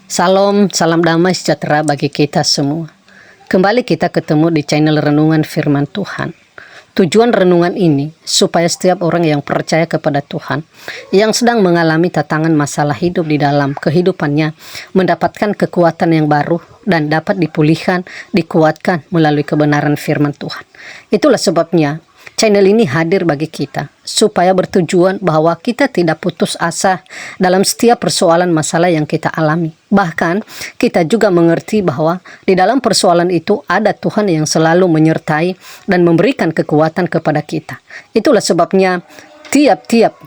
Salam, salam damai sejahtera bagi kita semua. Kembali kita ketemu di channel Renungan Firman Tuhan. Tujuan renungan ini supaya setiap orang yang percaya kepada Tuhan, yang sedang mengalami tantangan masalah hidup di dalam kehidupannya, mendapatkan kekuatan yang baru dan dapat dipulihkan, dikuatkan melalui kebenaran firman Tuhan. Itulah sebabnya channel ini hadir bagi kita, supaya bertujuan bahwa kita tidak putus asa dalam setiap persoalan masalah yang kita alami. Bahkan, kita juga mengerti bahwa di dalam persoalan itu ada Tuhan yang selalu menyertai dan memberikan kekuatan kepada kita. Itulah sebabnya tiap-tiap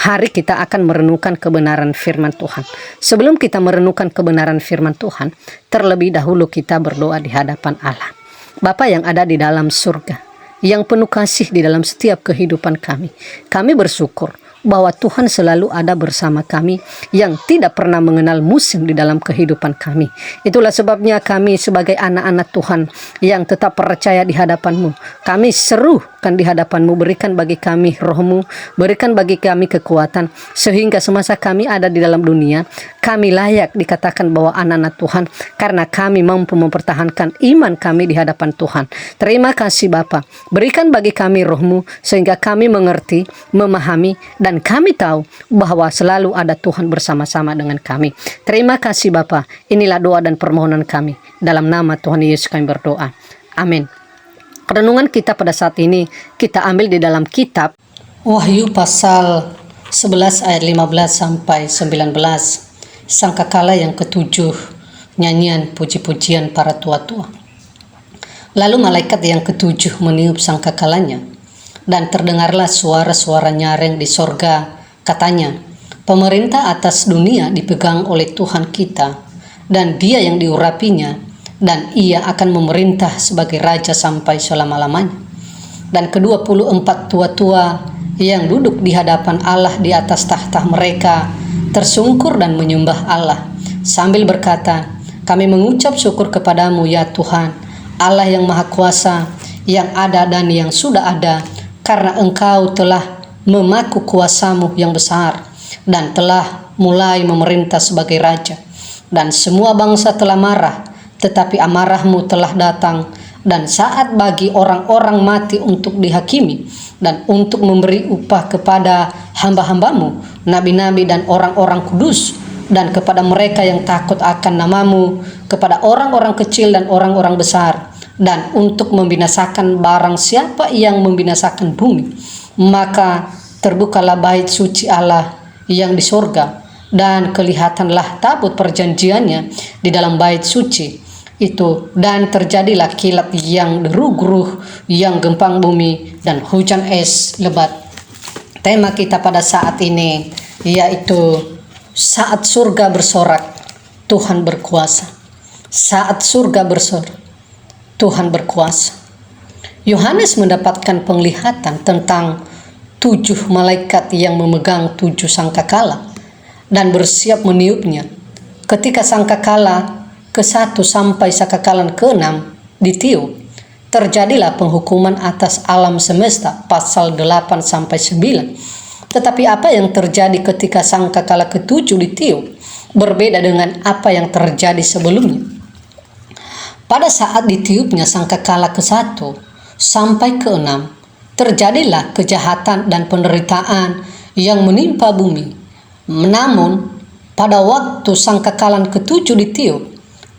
hari kita akan merenungkan kebenaran firman Tuhan. Sebelum kita merenungkan kebenaran firman Tuhan, terlebih dahulu kita berdoa di hadapan Allah. Bapa yang ada di dalam surga, yang penuh kasih di dalam setiap kehidupan kami. Kami bersyukur bahwa Tuhan selalu ada bersama kami, yang tidak pernah mengenal musim di dalam kehidupan kami. Itulah sebabnya kami sebagai anak-anak Tuhan yang tetap percaya di hadapan-Mu, kami serukan di hadapan-Mu, berikan bagi kami roh-Mu, berikan bagi kami kekuatan, sehingga semasa kami ada di dalam dunia, kami layak dikatakan bahwa anak-anak Tuhan, karena kami mampu mempertahankan iman kami di hadapan Tuhan. Terima kasih Bapa, berikan bagi kami roh-Mu, sehingga kami mengerti, memahami, dan kami tahu bahwa selalu ada Tuhan bersama-sama dengan kami. Terima kasih Bapa. Inilah doa dan permohonan kami. Dalam nama Tuhan Yesus kami berdoa. Amin. Renungan kita pada saat ini kita ambil di dalam kitab Wahyu pasal 11 ayat 15 sampai 19. Sangkakala yang ketujuh, nyanyian puji-pujian para tua-tua. Lalu malaikat yang ketujuh meniup sangkakalanya, dan terdengarlah suara-suara nyaring di sorga, katanya, pemerintah atas dunia dipegang oleh Tuhan kita, dan Dia yang diurapinya, dan Ia akan memerintah sebagai Raja sampai selama-lamanya. Dan ke-24 tua-tua yang duduk di hadapan Allah di atas tahta mereka, tersungkur dan menyembah Allah, sambil berkata, kami mengucap syukur kepadamu ya Tuhan, Allah yang Maha Kuasa, yang ada dan yang sudah ada, karena Engkau telah memaku kuasa-Mu yang besar dan telah mulai memerintah sebagai Raja. Dan semua bangsa telah marah, tetapi amarah-Mu telah datang, dan saat bagi orang-orang mati untuk dihakimi, dan untuk memberi upah kepada hamba-hamba-Mu, nabi-nabi dan orang-orang kudus, dan kepada mereka yang takut akan nama-Mu, kepada orang-orang kecil dan orang-orang besar, dan untuk membinasakan barang siapa yang membinasakan bumi. Maka terbukalah bait suci Allah yang di sorga, dan kelihatanlah tabut perjanjiannya di dalam bait suci itu, dan terjadilah kilat yang deru-geruh, yang gempang bumi, dan hujan es lebat. Tema kita pada saat ini yaitu saat surga bersorak, Tuhan berkuasa. Saat surga bersorak, Tuhan berkuasa. Yohanes mendapatkan penglihatan tentang 7 malaikat yang memegang 7 sangkakala dan bersiap meniupnya. Ketika sangkakala ke-1 sampai sangkakala ke-6 ditiup, terjadilah penghukuman atas alam semesta, pasal 8 sampai 9. Tetapi apa yang terjadi ketika sangkakala ke-7 ditiup berbeda dengan apa yang terjadi sebelumnya. Pada saat ditiupnya sangkakala ke-1 sampai ke-6, terjadilah kejahatan dan penderitaan yang menimpa bumi. Namun, pada waktu sangkakala ke-7 ditiup,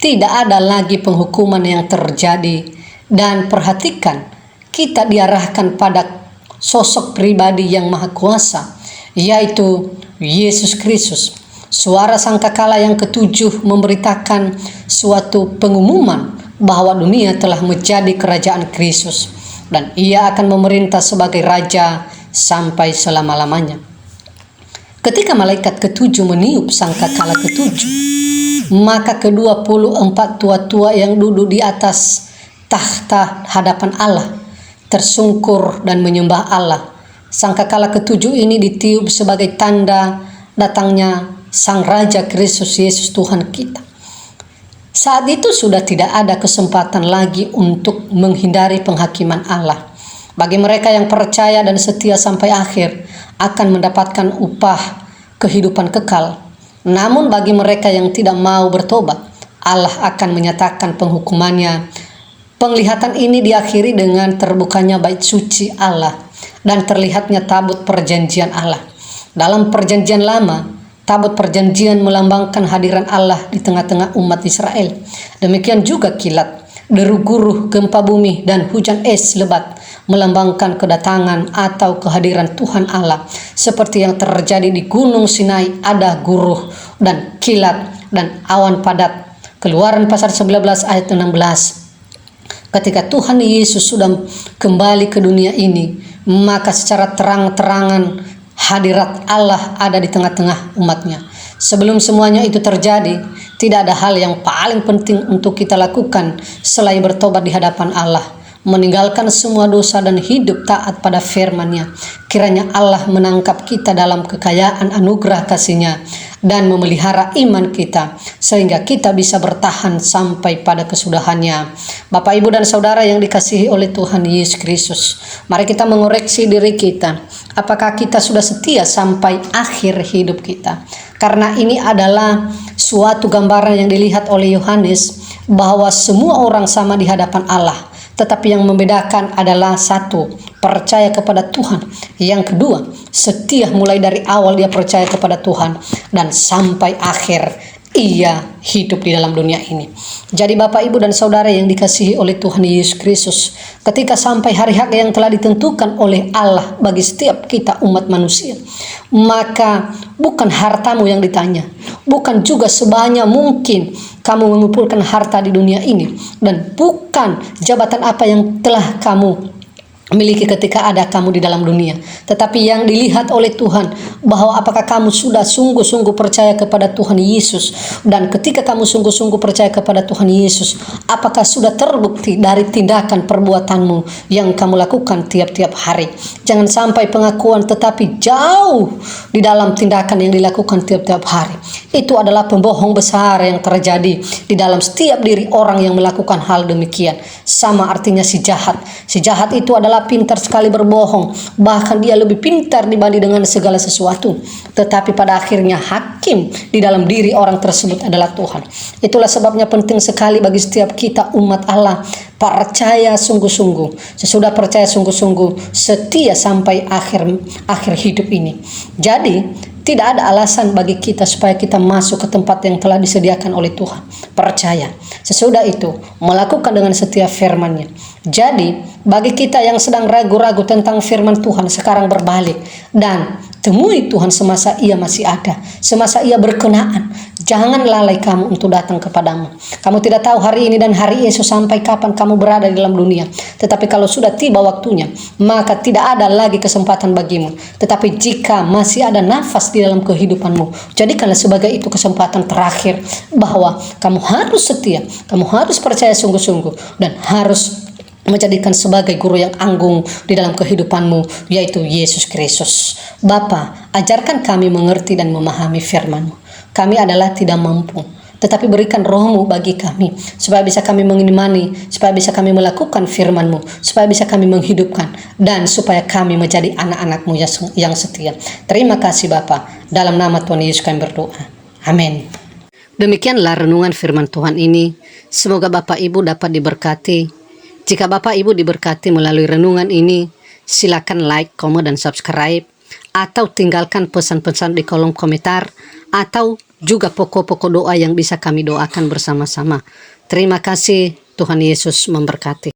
tidak ada lagi penghukuman yang terjadi. Dan perhatikan, kita diarahkan pada sosok pribadi yang maha kuasa, yaitu Yesus Kristus. Suara sangkakala yang ke-7 memberitakan suatu pengumuman bahwa dunia telah menjadi kerajaan Kristus, dan Ia akan memerintah sebagai Raja sampai selama-lamanya. Ketika malaikat ke-7 meniup sangkakala ke-7, maka ke-24 tua-tua yang duduk di atas tahta hadapan Allah tersungkur dan menyembah Allah. Sangkakala ke-7 ini ditiup sebagai tanda datangnya Sang Raja Kristus Yesus Tuhan kita. Saat itu sudah tidak ada kesempatan lagi untuk menghindari penghakiman Allah. Bagi mereka yang percaya dan setia sampai akhir, akan mendapatkan upah kehidupan kekal. Namun bagi mereka yang tidak mau bertobat, Allah akan menyatakan penghukumannya. Penglihatan ini diakhiri dengan terbukanya bait suci Allah dan terlihatnya tabut perjanjian Allah. Dalam perjanjian lama, tabut perjanjian melambangkan hadiran Allah di tengah-tengah umat Israel. Demikian juga kilat, deru guruh, gempa bumi, dan hujan es lebat melambangkan kedatangan atau kehadiran Tuhan Allah. Seperti yang terjadi di Gunung Sinai, ada guruh dan kilat dan awan padat. Keluaran pasal 19 ayat 16. Ketika Tuhan Yesus sudah kembali ke dunia ini, maka secara terang-terangan hadirat Allah ada di tengah-tengah umatnya. Sebelum semuanya itu terjadi, tidak ada hal yang paling penting untuk kita lakukan selain bertobat di hadapan Allah, meninggalkan semua dosa dan hidup taat pada firman-Nya. Kiranya Allah menangkap kita dalam kekayaan anugerah kasih-Nya dan memelihara iman kita sehingga kita bisa bertahan sampai pada kesudahannya. Bapak, Ibu, dan Saudara yang dikasihi oleh Tuhan Yesus Kristus, mari kita mengoreksi diri kita. Apakah kita sudah setia sampai akhir hidup kita? Karena ini adalah suatu gambaran yang dilihat oleh Yohanes bahwa semua orang sama di hadapan Allah. Tetapi yang membedakan adalah satu, percaya kepada Tuhan. Yang kedua, setia mulai dari awal dia percaya kepada Tuhan dan sampai akhir ia hidup di dalam dunia ini. Jadi Bapak, Ibu, dan Saudara yang dikasihi oleh Tuhan Yesus Kristus, ketika sampai hari hak yang telah ditentukan oleh Allah bagi setiap kita umat manusia, maka bukan hartamu yang ditanya, bukan juga sebanyak mungkin kamu mengumpulkan harta di dunia ini, dan bukan jabatan apa yang telah kamu miliki ketika ada kamu di dalam dunia. Tetapi yang dilihat oleh Tuhan bahwa apakah kamu sudah sungguh-sungguh percaya kepada Tuhan Yesus, dan ketika kamu sungguh-sungguh percaya kepada Tuhan Yesus, apakah sudah terbukti dari tindakan perbuatanmu yang kamu lakukan tiap-tiap hari. Jangan sampai pengakuan tetapi jauh di dalam tindakan yang dilakukan tiap-tiap hari. Itu adalah pembohong besar yang terjadi di dalam setiap diri orang yang melakukan hal demikian. Sama artinya si jahat. Si jahat itu adalah pintar sekali berbohong, bahkan dia lebih pintar dibanding dengan segala sesuatu. Tetapi pada akhirnya hakim di dalam diri orang tersebut adalah Tuhan. Itulah sebabnya penting sekali bagi setiap kita umat Allah percaya sungguh-sungguh. Sesudah percaya sungguh-sungguh, setia sampai akhir hidup ini. Jadi tidak ada alasan bagi kita supaya kita masuk ke tempat yang telah disediakan oleh Tuhan. Percaya. Sesudah itu, melakukan dengan setia firman-Nya. Jadi, bagi kita yang sedang ragu-ragu tentang firman Tuhan, sekarang berbalik dan temui Tuhan semasa ia masih ada, semasa ia berkenaan. Jangan lalai kamu untuk datang kepadamu. Kamu tidak tahu hari ini dan hari esok sampai kapan kamu berada di dalam dunia. Tetapi kalau sudah tiba waktunya, maka tidak ada lagi kesempatan bagimu. Tetapi jika masih ada nafas di dalam kehidupanmu, jadikanlah sebagai itu kesempatan terakhir bahwa kamu harus setia, kamu harus percaya sungguh-sungguh, dan harus menjadikan sebagai guru yang anggung di dalam kehidupanmu, yaitu Yesus Kristus. Bapa, ajarkan kami mengerti dan memahami firman-Mu. Kami adalah tidak mampu, tetapi berikan Roh-Mu bagi kami, supaya bisa kami mengimani, supaya bisa kami melakukan firman-Mu, supaya bisa kami menghidupkan, dan supaya kami menjadi anak-anak-Mu yang setia. Terima kasih Bapa, dalam nama Tuhan Yesus kami berdoa. Amin. Demikianlah renungan firman Tuhan ini. Semoga Bapak Ibu dapat diberkati. Jika Bapak Ibu diberkati melalui renungan ini, silakan like, komen, dan subscribe, atau tinggalkan pesan-pesan di kolom komentar, atau juga pokok-pokok doa yang bisa kami doakan bersama-sama. Terima kasih, Tuhan Yesus memberkati.